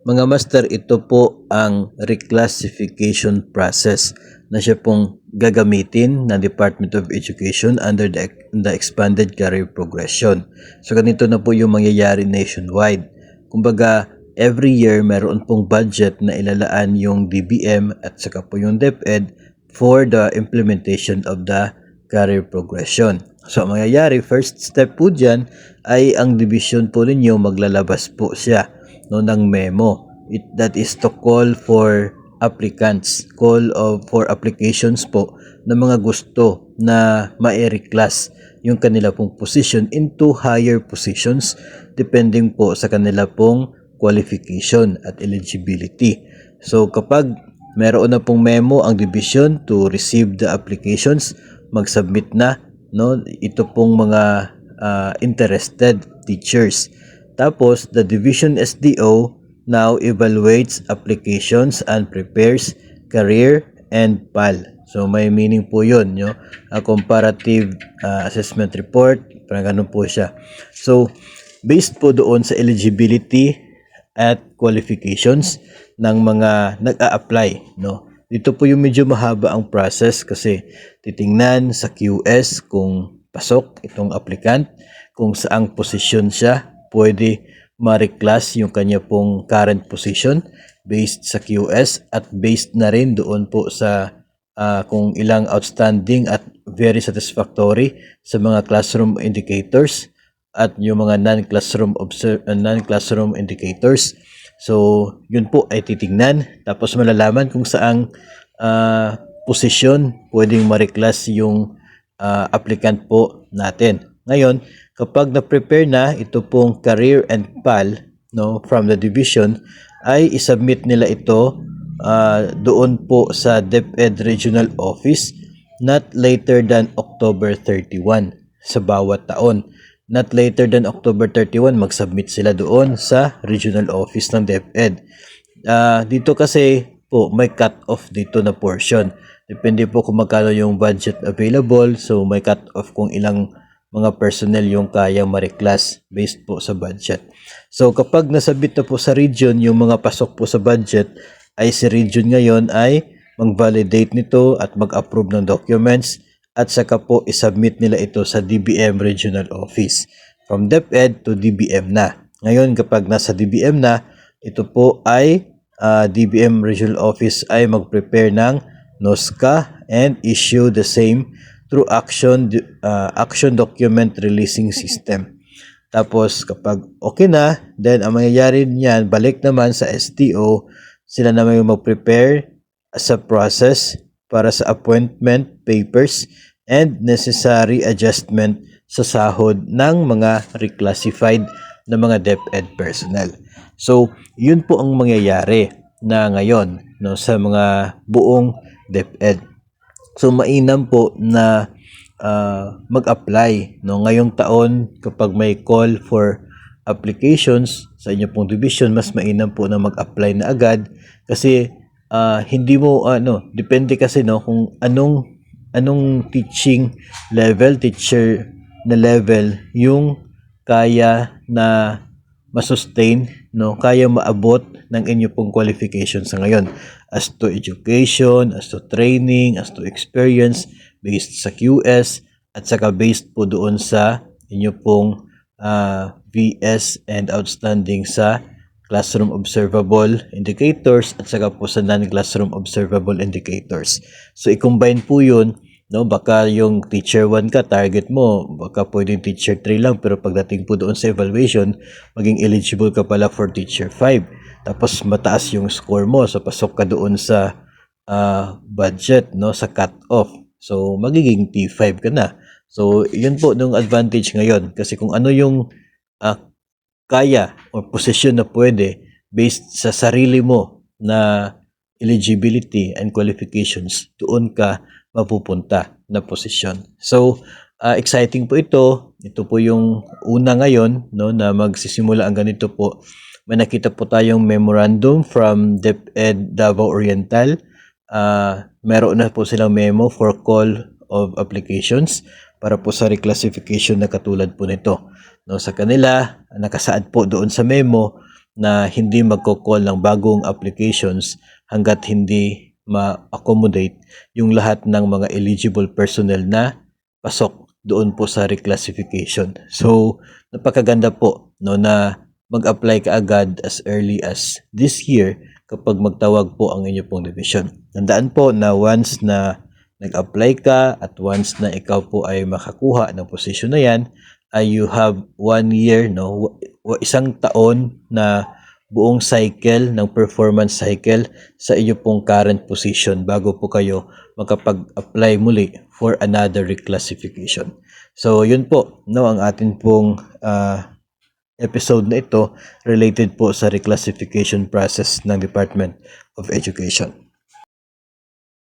Mga master, ito po ang reclassification process na siya pong gagamitin ng Department of Education under the Expanded Career Progression. So ganito na po yung mangyayari nationwide. Kumbaga, every year meron pong budget na ilalaan yung DBM at saka po yung DepEd for the implementation of the career progression. So ang mangyayari, first step po dyan ay ang division po ninyo maglalabas po siya ng memo. That is to call for applicants, for applications po ng mga gusto na ma-reclass yung kanila pong position into higher positions depending po sa kanila pong qualification at eligibility. So kapag meron na pong memo ang division to receive the applications, mag-submit na ito pong mga interested teachers. Tapos the division SDO now evaluates applications and prepares career and PAL. So may meaning po yun, a comparative assessment report, parang ganun po siya. So based po doon sa eligibility at qualifications ng mga nag-a-apply, Dito po yung medyo mahaba ang process kasi titingnan sa QS kung pasok itong applicant, kung saang posisyon siya, pwede ma-reclass yung kanya pong current position based sa QS at based na rin doon po sa kung ilang outstanding at very satisfactory sa mga classroom indicators at yung mga non-classroom indicators. So, yun po ay titingnan. Tapos malalaman kung saang posisyon pwedeng ma-reclass yung applicant po natin. Ngayon, kapag na-prepare na ito pong career and PAL from the division, ay isubmit nila ito doon po sa DepEd Regional Office not later than October 31 sa bawat taon. Not later than October 31, mag-submit sila doon sa regional office ng DepEd. Dito kasi po may cut-off dito na portion. Depende po kung magkano yung budget available. So may cut-off kung ilang mga personnel yung kayang ma-reclass based po sa budget. So kapag nasabit na po sa region yung mga pasok po sa budget, ay si region ngayon ay mag-validate nito at mag-approve ng documents at saka po isubmit nila ito sa DBM Regional Office. From DepEd to DBM na. Ngayon kapag nasa DBM na, ito po ay DBM Regional Office ay mag-prepare ng NOSCA and issue the same through action document releasing system. Tapos kapag okay na, then ang mangyayari niyan, balik naman sa STO, sila naman yung mag-prepare sa process para sa appointment papers and necessary adjustment sa sahod ng mga reclassified na mga DepEd personnel. So, yun po ang mangyayari na ngayon sa mga buong DepEd. So, mainam po na mag-apply ngayong taon kapag may call for applications sa inyo pong division, mas mainam po na mag-apply na agad kasi hindi mo depende kasi kung anong teaching level, teacher na level yung kaya na masustain, kaya maabot ng inyo pong qualifications sa ngayon as to education, as to training, as to experience based sa QS at saka based po doon sa inyo pong VS and outstanding sa classroom observable indicators at saka po sa non-classroom observable indicators. So i-combine po yun, baka yung teacher 1 ka, target mo, baka pwedeng teacher 3 lang, pero pagdating po doon sa evaluation, maging eligible ka pala for teacher 5. Tapos mataas yung score mo, so pasok ka doon sa budget, sa cut-off. So magiging T5 ka na. So yun po nung advantage ngayon, kasi kung ano yung kaya o posisyon na pwede based sa sarili mo na eligibility and qualifications, doon ka mapupunta na posisyon. So, exciting po ito. Ito po yung una ngayon na magsisimula ang ganito po. May nakita po tayong memorandum from DepEd Davao Oriental. Meron na po silang memo for call of applications para po sa reclassification na katulad po nito. Sa kanila, nakasaad po doon sa memo na hindi magko-call ng bagong applications hanggat hindi ma-accommodate yung lahat ng mga eligible personnel na pasok doon po sa reclassification. So, napakaganda po no na mag-apply ka agad as early as this year kapag magtawag po ang inyo pong division. Tandaan po na once na nag-apply ka at once na ikaw po ay makakuha ng posisyon na yan, you have 1 year, no, isang taon na buong cycle ng performance cycle sa iyo pong current position bago po kayo makapag-apply muli for another reclassification. So, yun po, no, ang atin pong episode na ito related po sa reclassification process ng Department of Education.